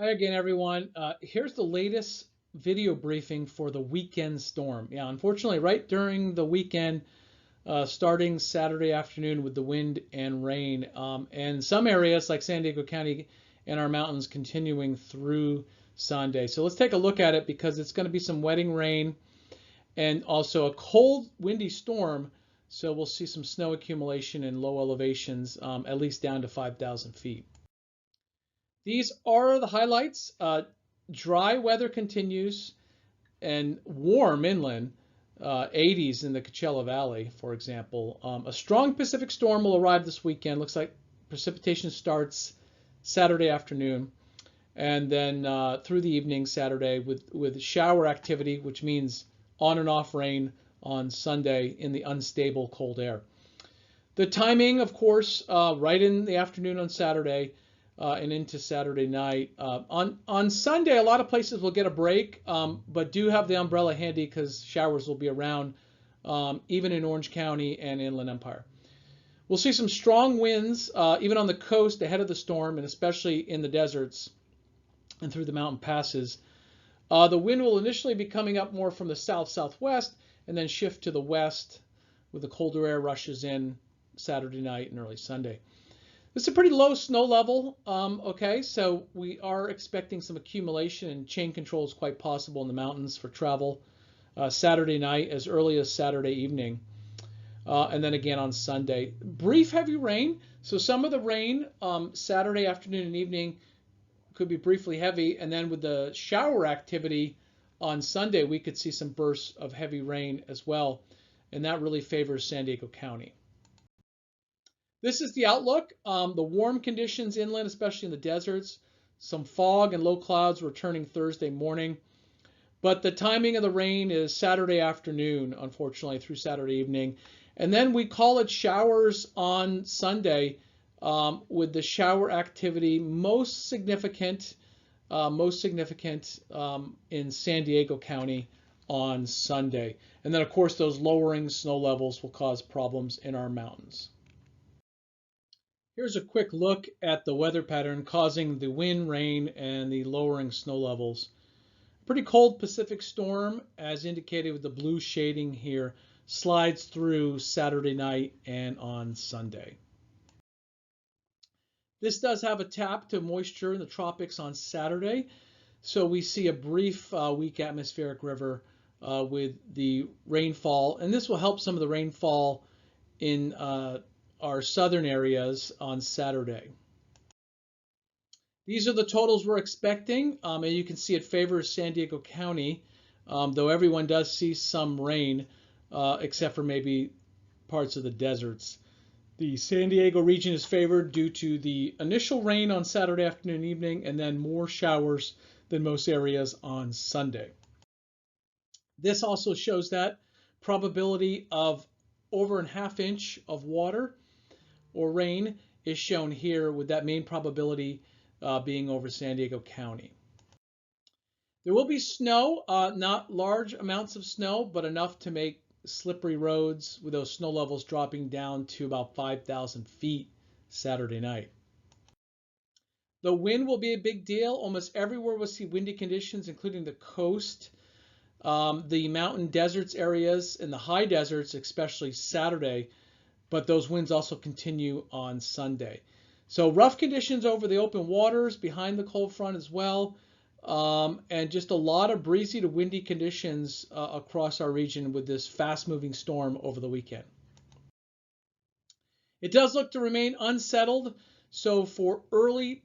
Hi again, everyone. Here's the latest video briefing for the weekend storm. Yeah, unfortunately, right during the weekend, starting Saturday afternoon with the wind and rain, and some areas like San Diego County and our mountains continuing through Sunday. So let's take a look at it because it's going to be some wetting rain and also a cold, windy storm. So we'll see some snow accumulation in low elevations, at least down to 5,000 feet. These are the highlights. Dry weather continues and warm inland, 80s in the Coachella Valley, for example. A strong Pacific storm will arrive this weekend. Looks like precipitation starts Saturday afternoon and then through the evening Saturday with shower activity, which means on and off rain on Sunday in the unstable cold air. The timing, of course, right in the afternoon on Saturday and into Saturday night. On Sunday, a lot of places will get a break, but do have the umbrella handy because showers will be around, even in Orange County and Inland Empire. We'll see some strong winds, even on the coast ahead of the storm, and especially in the deserts and through the mountain passes. The wind will initially be coming up more from the south-southwest and then shift to the west with the colder air rushes in Saturday night and early Sunday. It's a pretty low snow level, okay, so we are expecting some accumulation and chain control is quite possible in the mountains for travel Saturday night as early as Saturday evening, and then again on Sunday. Brief heavy rain, so some of the rain Saturday afternoon and evening could be briefly heavy, and then with the shower activity on Sunday, we could see some bursts of heavy rain as well, and that really favors San Diego County. This is the outlook. The warm conditions inland, especially in the deserts. Some fog and low clouds returning Thursday morning. But the timing of the rain is Saturday afternoon, unfortunately, through Saturday evening. And then we call it showers on Sunday, with the shower activity most significant in San Diego County on Sunday. And then, of course, those lowering snow levels will cause problems in our mountains. Here's a quick look at the weather pattern causing the wind, rain, and the lowering snow levels. Pretty cold Pacific storm, as indicated with the blue shading here, slides through Saturday night and on Sunday. This does have a tap to moisture in the tropics on Saturday, so we see a brief weak atmospheric river with the rainfall, and this will help some of the rainfall in our southern areas on Saturday. These are the totals we're expecting, and you can see it favors San Diego County, though everyone does see some rain, except for maybe parts of the deserts. The San Diego region is favored due to the initial rain on Saturday afternoon and evening, and then more showers than most areas on Sunday. This also shows that probability of over a half inch of water or rain is shown here with that main probability being over San Diego County. There will be snow, not large amounts of snow, but enough to make slippery roads with those snow levels dropping down to about 5,000 feet Saturday night. The wind will be a big deal. Almost everywhere we'll see windy conditions, including the coast, the mountain deserts areas, and the high deserts, especially Saturday. But those winds also continue on Sunday. So rough conditions over the open waters behind the cold front as well, and just a lot of breezy to windy conditions across our region with this fast-moving storm over the weekend. It does look to remain unsettled, so for early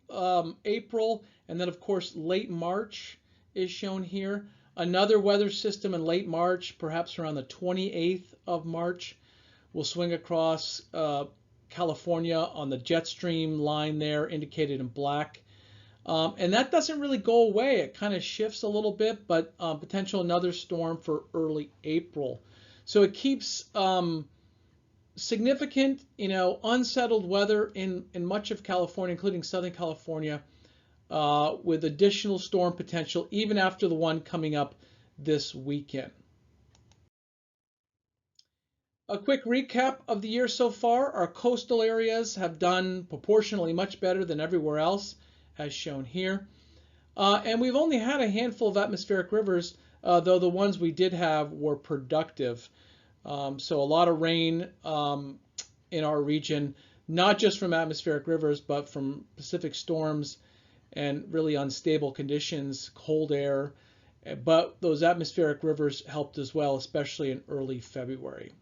April and then of course late March is shown here. Another weather system in late March, perhaps around the 28th of March, will swing across California on the jet stream line there indicated in black. And that doesn't really go away. It kind of shifts a little bit, but potential another storm for early April. So it keeps significant, unsettled weather in much of California, including Southern California, with additional storm potential even after the one coming up this weekend. A quick recap of the year so far. Our coastal areas have done proportionally much better than everywhere else, as shown here. And we've only had a handful of atmospheric rivers, though the ones we did have were productive. So a lot of rain in our region, not just from atmospheric rivers, but from Pacific storms and really unstable conditions, cold air. But those atmospheric rivers helped as well, especially in early February.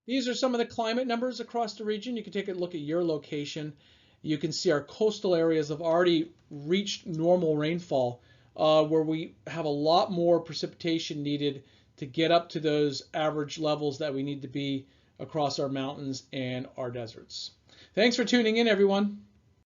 These are some of the climate numbers across the region. You can take a look at your location. You can see our coastal areas have already reached normal rainfall, where we have a lot more precipitation needed to get up to those average levels that we need to be across our mountains and our deserts. Thanks for tuning in, everyone.